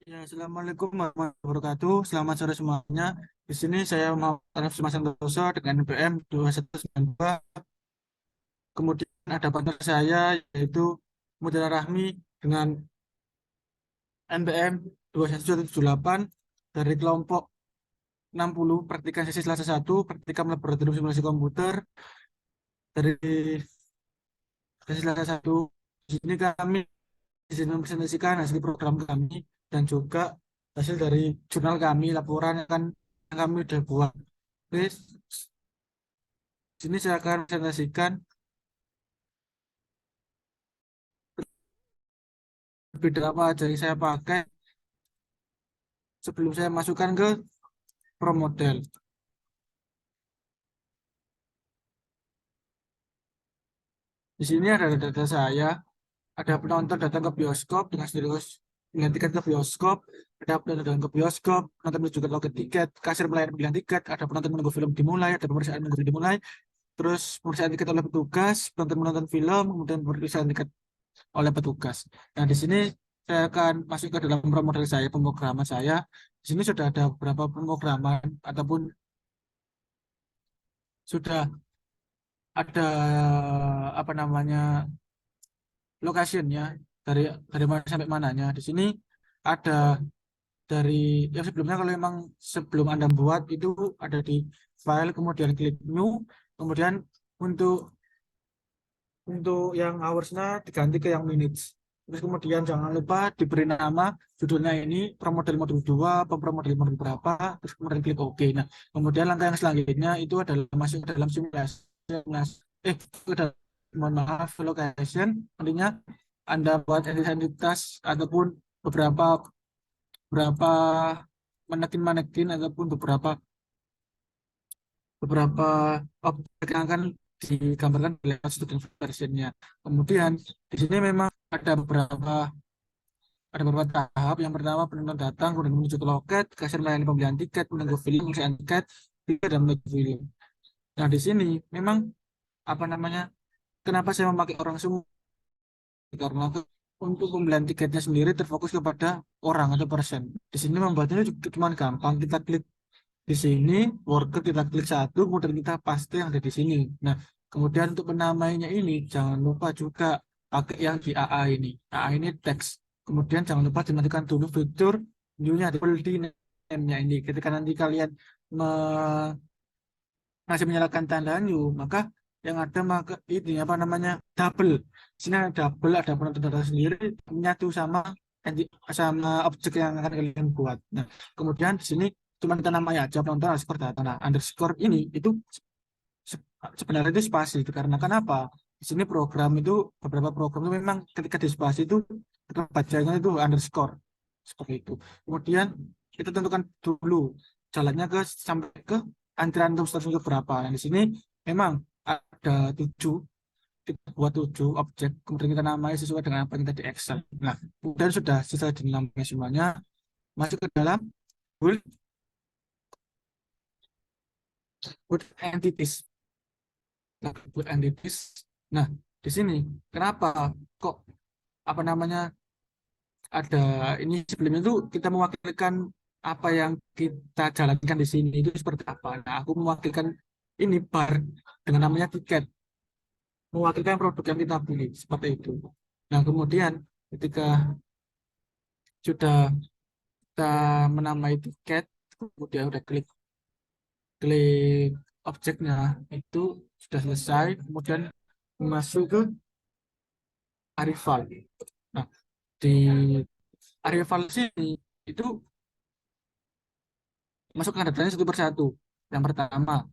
Ya, Assalamualaikum warahmatullahi wabarakatuh. Selamat sore semuanya. Di sini saya mau Arif Santoso dengan NPM 2192. Kemudian ada partner saya yaitu Mutiara Rahmi dengan NPM 21778 dari kelompok 60 praktikan sesi Selasa 1, praktikan laboratorium simulasi komputer dari sesi Selasa 1. Di sini kami di sini mempresentasikan hasil program kami dan juga hasil dari jurnal kami, laporan yang kami sudah buat. Oke, di sini saya akan presentasikan bidang apa aja yang saya pakai sebelum saya masukkan ke pro model. Di sini ada data saya, ada penonton datang ke bioskop dengan serius dengan tiket ke bioskop, ada penonton datang ke bioskop, penonton menunjukkan loket tiket, kasir melayani pembelian tiket, ada penonton menunggu film dimulai, ada pemeriksaan menunggu film dimulai, terus pemeriksaan tiket oleh petugas, penonton menonton film, kemudian pemeriksaan tiket oleh petugas. Nah, di sini saya akan masuk ke dalam model saya, pemrograman saya. Di sini sudah ada beberapa pemrograman ataupun sudah ada apa namanya locationnya dari mana sampai mananya. Di sini ada dari yang sebelumnya kalau memang sebelum Anda buat itu ada di file, kemudian klik new, kemudian untuk yang hoursnya diganti ke yang minutes. Terus kemudian jangan lupa diberi nama judulnya ini promodel modul 2, promodel modul berapa, terus kemudian klik OK. Nah, kemudian langkah yang selanjutnya itu adalah masuk ke dalam simulasi. Ke dalam, mohon maaf, location. Nantinya Anda buat entitas ataupun beberapa beberapa manekin-manekin ataupun beberapa objek yang akan digambarkan lewat student versionnya. Kemudian di sini memang ada beberapa tahap. Yang pertama penonton datang, kemudian menuju ke loket, kasir melayani pembelian tiket, menunggu film, pemeriksaan tiket, dan menuju film. Nah, di sini memang apa namanya? Kenapa saya memakai orang semua? Karena untuk pembelian tiketnya sendiri terfokus kepada orang atau person. Di sini membuatnya juga cuma gampang. Kita klik di sini, worker kita klik satu, kemudian kita paste yang ada di sini. Nah, kemudian untuk penamainya ini, jangan lupa juga pakai yang di AA ini. AA ini teks. Kemudian jangan lupa dimatikan dulu fitur new-nya di name-nya ini. Ketika nanti kalian masih menyalakan tanda new, maka yang ada maka ini apa namanya double. Di sini ada double, ada penonton data sendiri menyatu sama sama objek yang akan kalian buat. Nah, kemudian di sini cuma kita namanya aja penonton underscore data. Nah, underscore ini itu se- sebenarnya itu spasi. Dikarenakan apa? Di sini program itu beberapa program itu memang ketika di spasi itu bacanya itu underscore seperti itu. Kemudian kita tentukan dulu jalannya sampai ke antrian terus tersebut berapa. Nah, di sini memang ada 7, kita buat 7 objek, kemudian kita namai sesuai dengan apa yang kita di Excel. Nah, kemudian sudah selesai dinamai semuanya, masuk ke dalam build, build entities. Nah, build entities. Nah, di sini kenapa kok apa namanya ada ini sebelumnya itu kita mewakilkan apa yang kita jalankan di sini itu seperti apa. Nah, aku mewakilkan ini bar dengan namanya tiket, mewakilkan produk yang kita pilih seperti itu. Nah, kemudian ketika sudah kita menamai tiket, kemudian udah klik klik objeknya itu sudah selesai, kemudian masuk ke Arrival. Nah, di Arrival sini itu masukkan datanya satu persatu. Yang pertama,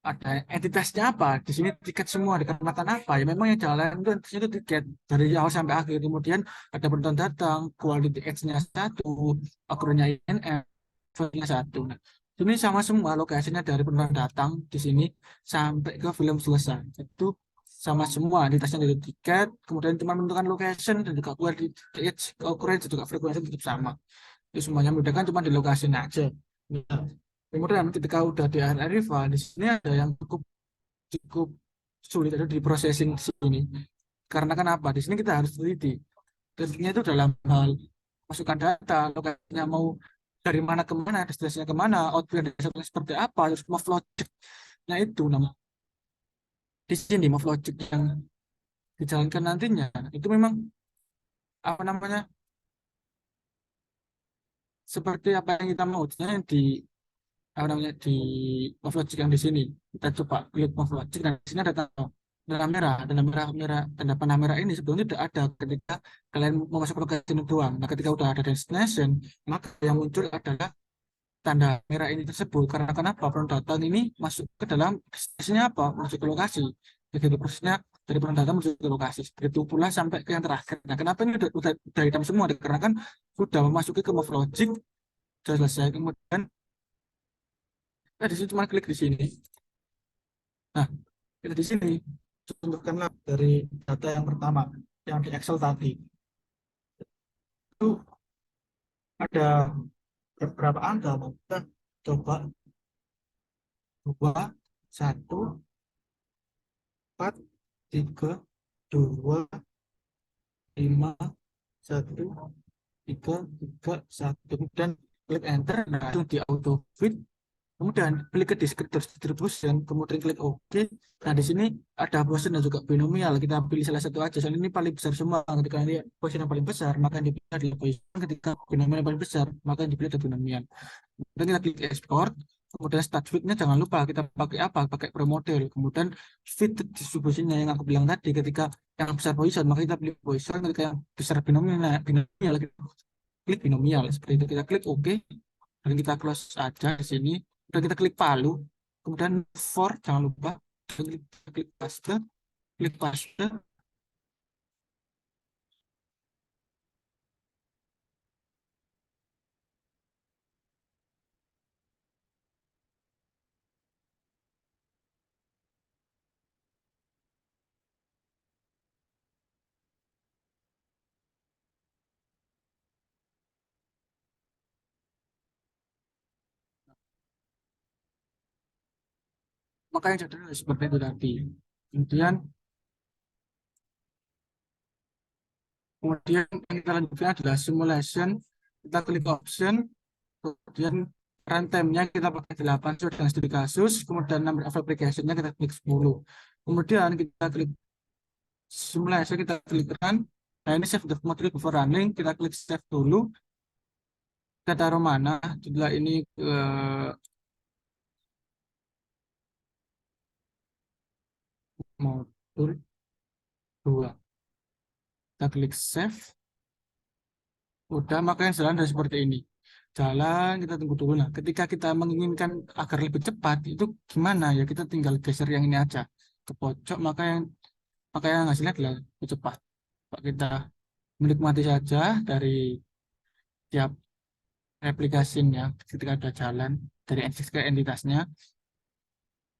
ada entitasnya apa? Di sini tiket semua dikarenakan apa? Ya memang yang jalan itu entitasnya itu tiket dari awal sampai akhir. Kemudian ada penonton datang, quality X-nya satu, akurnya INF, filenya satu. Nah, ini sama semua lokasinya dari penonton datang di sini sampai ke film selesai. Itu sama semua entitasnya dari tiket, kemudian cuma menentukan location dan juga quality X, ukuran juga frekuensi tetap sama. Itu semuanya membedakan cuma di lokasinya aja. Nah, kemudian ketika udah di Arriva, di sini ada yang cukup cukup sulit ada di processing di sini. Karena kenapa? Di sini kita harus teliti. Telitinya itu dalam hal masukkan data, lokasinya mau dari mana ke mana, destinasinya kemana, output dari dasarnya seperti apa, terus move logic. Nah itu namanya di sini move logic yang dijalankan nantinya itu memang apa namanya seperti apa yang kita mau. Sebenarnya di apa namanya di move logic yang di sini kita coba klik move logic dan di sini ada tanda merah merah tanda panah merah ini sebelumnya tidak ada ketika kalian mau masuk ke lokasi ini doang. Nah ketika udah ada destination maka yang muncul adalah tanda merah ini tersebut karena kenapa pendatang ini masuk ke dalam destinasinya apa masuk ke lokasi begitu prosesnya dari pendatang masuk ke lokasi begitu pula sampai ke yang terakhir. Nah kenapa ini udah hitam semua karena kan sudah memasuki ke move logic sudah selesai kemudian di sini cuma klik di sini. Nah kita di sini contohkanlah dari data yang pertama yang di Excel tadi itu ada beberapa angka kita coba 2, 1, 4, 3, 2, 5, 1, 3, 1 kemudian klik enter nah langsung di auto fit kemudian klik ke descriptor distribution kemudian klik OK. Nah di sini ada Poisson dan juga binomial kita pilih salah satu aja soalnya ini paling besar semua ketika nanti Poisson yang paling besar maka yang dipilih adalah Poisson ketika binomial yang paling besar maka yang dipilih adalah binomial. Kemudian kita klik export. Kemudian start feed-nya jangan lupa kita pakai apa? Pakai premodel. Kemudian feed distribusinya yang aku bilang tadi ketika yang besar Poisson maka kita pilih Poisson ketika yang besar binomial binomial kita klik binomial seperti itu kita klik OK dan kita close aja di sini dan kita klik palu kemudian for jangan lupa dan klik paste klik paste maka yang jadi seperti itu tadi. Kemudian kemudian yang kita lanjutkan adalah simulation kita klik option kemudian runtime-nya kita pakai 8 sesuai dengan studi kasus, kemudian number of application-nya kita klik 10. Kemudian kita klik simulasi, kita klik run. Nah ini save the model before running, kita klik save dulu. Kita taruh mana? Jumlah ini modul 2. Kita klik save. Udah, maka yang jalan dari seperti ini. Jalan, kita tunggu dulu. Nah, ketika kita menginginkan agar lebih cepat, itu gimana ya? Kita tinggal geser yang ini aja ke pojok, maka yang hasilnya adalah lebih cepat. Pak kita menikmati saja dari tiap aplikasinya ketika ada jalan dari entitas ke entitasnya.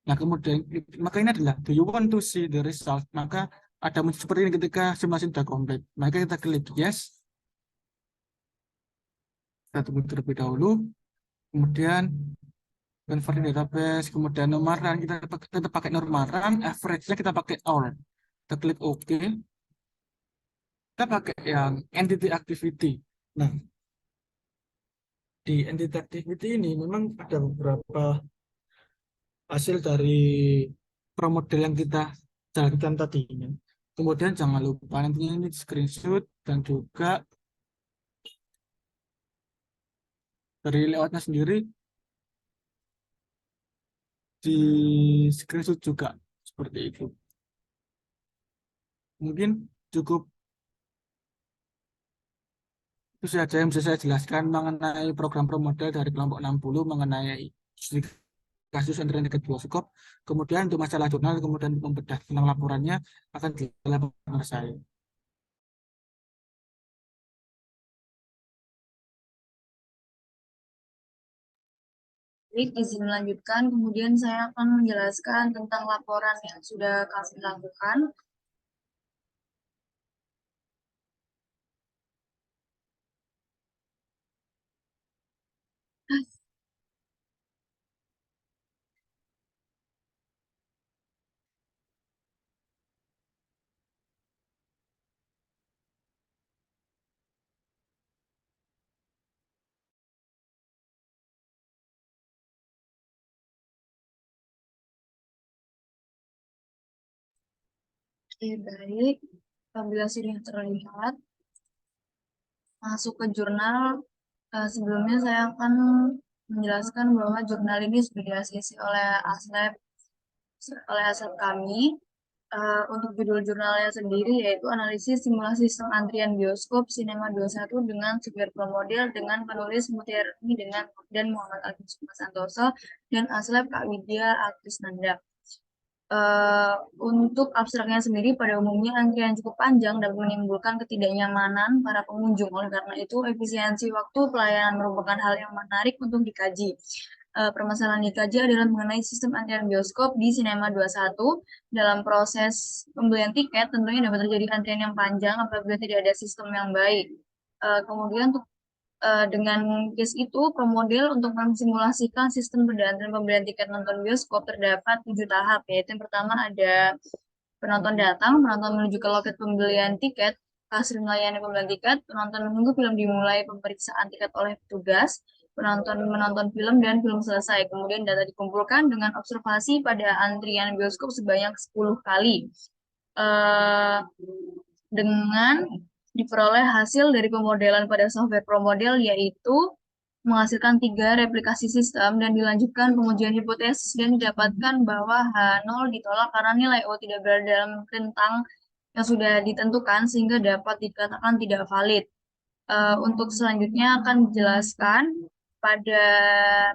Nah, kemudian maka ini adalah do you want to see the result? Maka ada muncul seperti ini ketika simulasi sudah komplit. Maka kita klik yes. Kita tunggu terlebih dahulu. Kemudian convert database, kemudian nomor run kita tetap pakai normal run, average-nya kita pakai all. Kita klik OK. Kita pakai yang entity activity. Nah, di entity activity ini memang ada beberapa hasil dari promodel yang kita jalankan tadi. Kemudian jangan lupa nantinya ini screenshot dan juga dari layoutnya sendiri di screenshot juga seperti itu. Mungkin cukup itu saja yang bisa saya jelaskan mengenai program promodel dari kelompok 60 mengenai studi kasus internet kedua skop. Kemudian untuk masalah jurnal, kemudian untuk membedah tentang laporannya akan dilakukan oleh saya. Baik, izin melanjutkan. Kemudian saya akan menjelaskan tentang laporan yang sudah kami lakukan. Oke, baik. Apabila sudah terlihat, masuk ke jurnal. Sebelumnya saya akan menjelaskan bahwa jurnal ini sudah diassesi oleh ASLab kami. Untuk judul jurnalnya sendiri yaitu analisis simulasi sistem antrian bioskop Cinema 21 dengan Super Pro Model dengan penulis Mutiarni dan Muhammad Agus Santoso dan ASLab Kak Widya Akrisnanda. Untuk abstraknya sendiri pada umumnya antrian cukup panjang dapat menimbulkan ketidaknyamanan para pengunjung. Oleh karena itu, efisiensi waktu pelayanan merupakan hal yang menarik untuk dikaji. Permasalahan dikaji adalah mengenai sistem antrian bioskop di Cinema 21. Dalam proses pembelian tiket, tentunya dapat terjadi antrian yang panjang apabila tidak ada sistem yang baik. Kemudian untuk dengan case itu, ProModel untuk mensimulasikan sistem dan pembelian tiket nonton bioskop terdapat 7 tahap, yaitu yang pertama ada penonton datang, penonton menuju ke loket pembelian tiket, kasir melayani pembelian tiket, penonton menunggu film dimulai pemeriksaan tiket oleh petugas, penonton menonton film dan film selesai. Kemudian data dikumpulkan dengan observasi pada antrian bioskop sebanyak 10 kali. Dengan diperoleh hasil dari pemodelan pada software ProModel yaitu menghasilkan 3 replikasi sistem dan dilanjutkan pengujian hipotesis dan didapatkan bahwa H0 ditolak karena nilai O tidak berada dalam rentang yang sudah ditentukan sehingga dapat dikatakan tidak valid. Untuk selanjutnya akan dijelaskan pada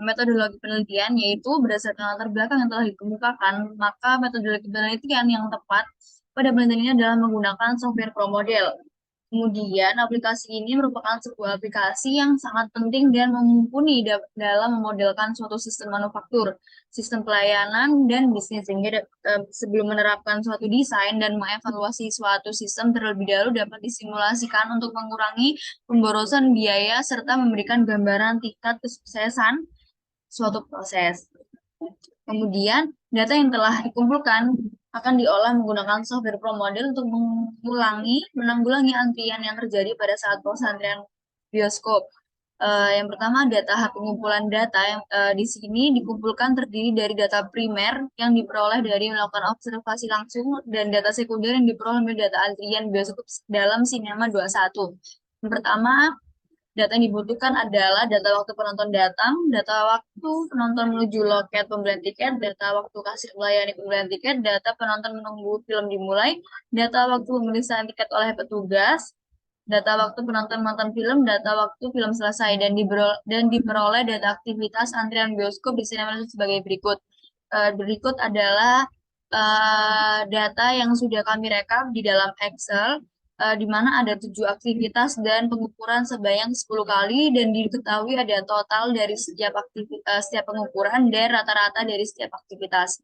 metodologi penelitian yaitu berdasarkan latar belakang yang telah dikemukakan, maka metodologi penelitian yang tepat pada penelitian ini adalah menggunakan software ProModel. Kemudian, aplikasi ini merupakan sebuah aplikasi yang sangat penting dan mumpuni dalam memodelkan suatu sistem manufaktur, sistem pelayanan, dan bisnis. Sehingga sebelum menerapkan suatu desain dan mengevaluasi suatu sistem terlebih dahulu dapat disimulasikan untuk mengurangi pemborosan biaya serta memberikan gambaran tingkat kesuksesan suatu proses. Kemudian, data yang telah dikumpulkan akan diolah menggunakan software ProModel untuk menanggulangi antrian yang terjadi pada saat proses antrian bioskop. Yang pertama, tahap pengumpulan data yang di sini dikumpulkan terdiri dari data primer yang diperoleh dari melakukan observasi langsung dan data sekunder yang diperoleh dari data antrian bioskop dalam Cinema 21. Yang pertama, data yang dibutuhkan adalah data waktu penonton datang, data waktu penonton menuju loket pembelian tiket, data waktu kasir melayani pembelian tiket, data penonton menunggu film dimulai, data waktu pemeriksaan tiket oleh petugas, data waktu penonton menonton film, data waktu film selesai, dan diperoleh data aktivitas antrian bioskop di sinema sebagai berikut. Berikut adalah data yang sudah kami rekap di dalam Excel, di mana ada 7 aktivitas dan pengukuran sebanyak 10 kali dan diketahui ada total dari setiap pengukuran dan rata-rata dari setiap aktivitas.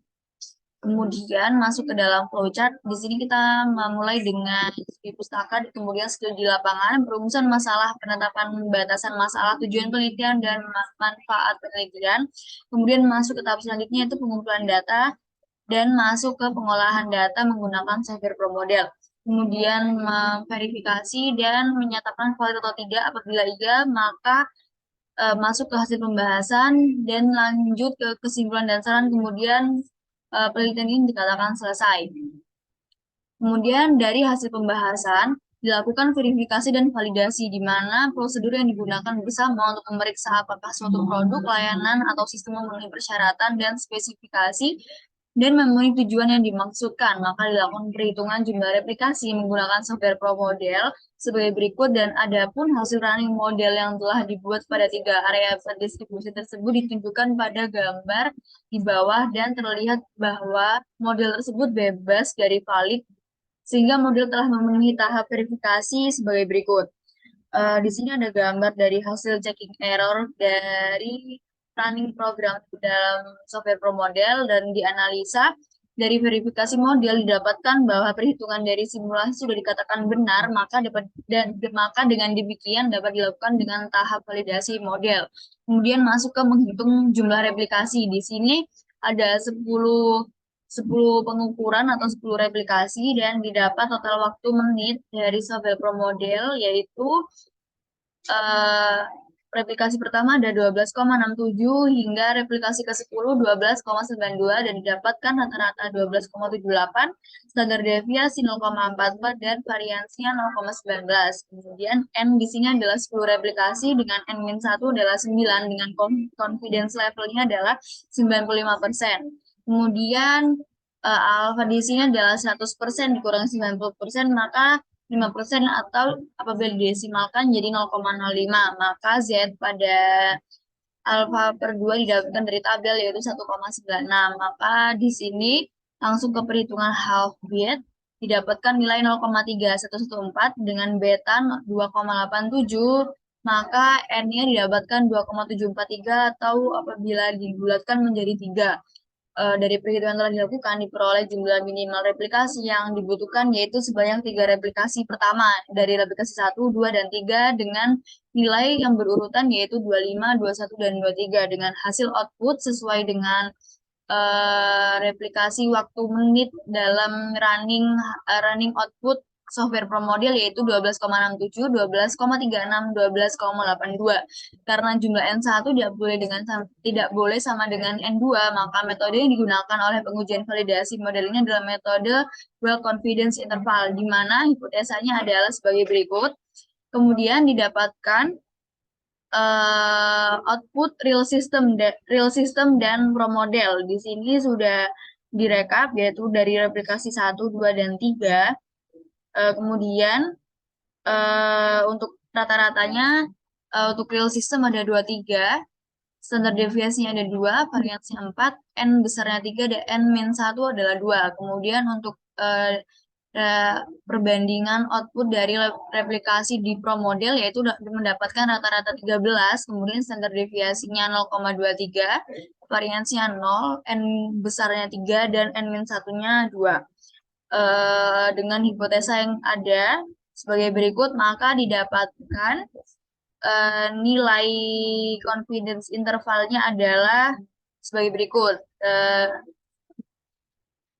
Kemudian masuk ke dalam flowchart. Di sini kita memulai dengan studi pustaka, kemudian studi lapangan, perumusan masalah, penetapan batasan masalah, tujuan penelitian dan manfaat penelitian. Kemudian masuk ke tahap selanjutnya yaitu pengumpulan data dan masuk ke pengolahan data menggunakan software ProModel. Kemudian memverifikasi dan menyatakan valid atau tidak. Apabila iya, maka masuk ke hasil pembahasan dan lanjut ke kesimpulan dan saran. Kemudian penelitian ini dikatakan selesai. Kemudian dari hasil pembahasan dilakukan verifikasi dan validasi di mana prosedur yang digunakan bersama untuk memeriksa apakah suatu produk, layanan, atau sistem memenuhi persyaratan dan spesifikasi dan memenuhi tujuan yang dimaksudkan, maka dilakukan perhitungan jumlah replikasi menggunakan software ProModel sebagai berikut dan adapun hasil running model yang telah dibuat pada 3 area distribusi tersebut ditunjukkan pada gambar di bawah dan terlihat bahwa model tersebut bebas dari valid sehingga model telah memenuhi tahap verifikasi sebagai berikut. Di sini ada gambar dari hasil checking error dari running program dalam software ProModel dan dianalisa dari verifikasi model didapatkan bahwa perhitungan dari simulasi sudah dikatakan benar, maka dengan demikian dapat dilakukan dengan tahap validasi model. Kemudian masuk ke menghitung jumlah replikasi. Di sini ada 10 pengukuran atau 10 replikasi dan didapat total waktu menit dari software ProModel yaitu replikasi pertama ada 12,67 hingga replikasi ke-10 12,92 dan didapatkan rata-rata 12,78, standar deviasi 0,44 dan variansinya 0,19. Kemudian N di sini adalah 10 replikasi dengan N-1 adalah 9 dengan confidence levelnya adalah 95%. Kemudian alfa di sini adalah 100% dikurangi 90%, maka 5% atau apabila didesimalkan jadi 0,05, maka Z pada alfa per 2 didapatkan dari tabel yaitu 1,96. Maka di sini langsung ke perhitungan half bit didapatkan nilai 0,3114 dengan beta 2,87, maka N-nya didapatkan 2,743 atau apabila dibulatkan menjadi 3. Dari perhitungan telah dilakukan diperoleh jumlah minimal replikasi yang dibutuhkan yaitu sebanyak 3 replikasi pertama dari replikasi 1, 2, dan 3 dengan nilai yang berurutan yaitu 25, 21, dan 23 dengan hasil output sesuai dengan replikasi waktu menit dalam running output software pro model yaitu 12,67, 12,36, 12,82. Karena jumlah N1 tidak boleh sama dengan N2, maka metode yang digunakan oleh pengujian validasi model ini adalah metode well confidence interval, di mana hipotesanya adalah sebagai berikut. Kemudian didapatkan output real system dan pro model. Di sini sudah direkap yaitu dari replikasi 1, 2, dan 3. Kemudian untuk rata-ratanya untuk real system ada 23, standar deviasinya ada 2, variansinya 4, N besarnya 3, dan N-1 adalah 2. Kemudian untuk perbandingan output dari replikasi di pro model yaitu mendapatkan rata-rata 13, kemudian standar deviasinya 0,23, variansinya 0, N besarnya 3, dan N-1-nya 2. Dengan hipotesa yang ada sebagai berikut, maka didapatkan nilai confidence intervalnya adalah sebagai berikut.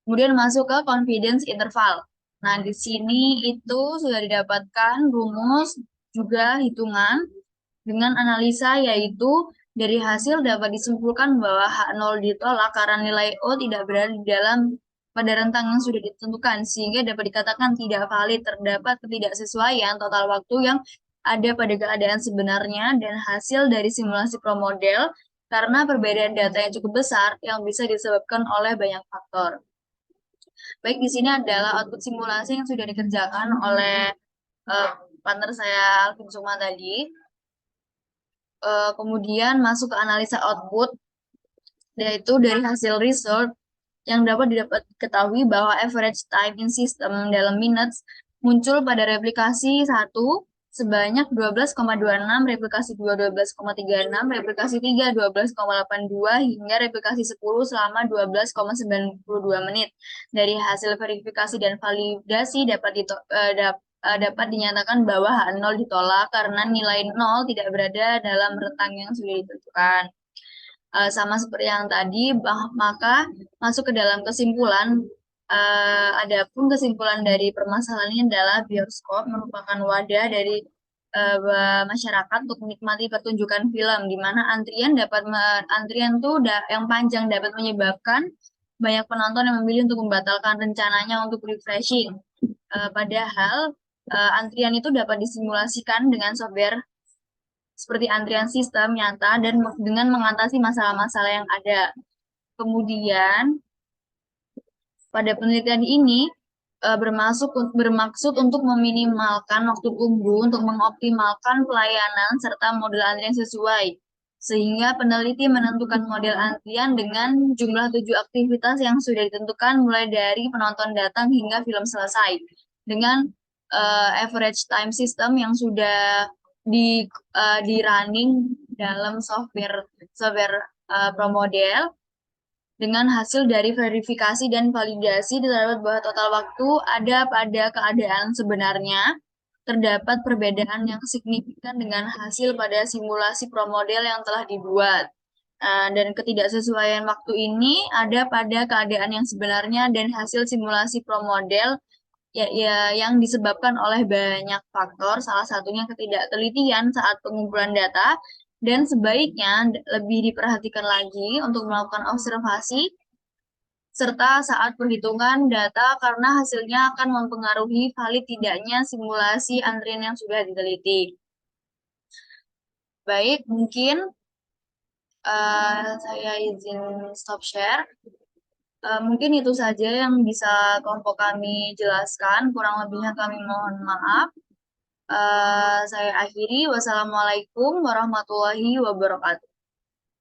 Kemudian masuk ke confidence interval. Nah, di sini itu sudah didapatkan rumus juga hitungan dengan analisa yaitu dari hasil dapat disimpulkan bahwa H0 ditolak karena nilai O tidak berada di dalam pada rentang yang sudah ditentukan, sehingga dapat dikatakan tidak valid, terdapat ketidaksesuaian total waktu yang ada pada keadaan sebenarnya dan hasil dari simulasi pro model karena perbedaan data yang cukup besar yang bisa disebabkan oleh banyak faktor. Baik, di sini adalah output simulasi yang sudah dikerjakan oleh partner saya Alvin Sukma tadi. Kemudian masuk ke analisa output, yaitu dari hasil result yang dapat ketahui bahwa average time in system dalam minutes muncul pada replikasi 1 sebanyak 12,26, replikasi 2 12,36, replikasi 3 12,82 hingga replikasi 10 selama 12,92 menit. Dari hasil verifikasi dan validasi dapat dinyatakan bahwa H0 ditolak karena nilai 0 tidak berada dalam rentang yang sudah ditentukan. Sama seperti yang tadi, maka masuk ke dalam kesimpulan. Adapun kesimpulan dari permasalahan ini adalah bioskop merupakan wadah dari masyarakat untuk menikmati pertunjukan film, di mana antrian yang panjang dapat menyebabkan banyak penonton yang memilih untuk membatalkan rencananya untuk refreshing. Padahal antrian itu dapat disimulasikan dengan software seperti antrian sistem nyata dan dengan mengatasi masalah-masalah yang ada. Kemudian, pada penelitian ini bermaksud untuk meminimalkan waktu tunggu untuk mengoptimalkan pelayanan serta model antrian sesuai. Sehingga peneliti menentukan model antrian dengan jumlah 7 aktivitas yang sudah ditentukan mulai dari penonton datang hingga film selesai. Dengan average time system yang sudah di running dalam software pro model. Dengan hasil dari verifikasi dan validasi terdapat bahwa total waktu ada pada keadaan sebenarnya terdapat perbedaan yang signifikan dengan hasil pada simulasi pro model yang telah dibuat. Dan ketidaksesuaian waktu ini ada pada keadaan yang sebenarnya dan hasil simulasi pro model yang disebabkan oleh banyak faktor, salah satunya ketidaktelitian saat pengumpulan data Dan sebaiknya lebih diperhatikan lagi untuk melakukan observasi serta saat perhitungan data karena hasilnya akan mempengaruhi valid tidaknya simulasi antrian yang sudah diteliti. Baik, mungkin saya izin stop share. Mungkin itu saja yang bisa kelompok kami jelaskan. Kurang lebihnya kami mohon maaf. Saya akhiri. Wassalamualaikum warahmatullahi wabarakatuh.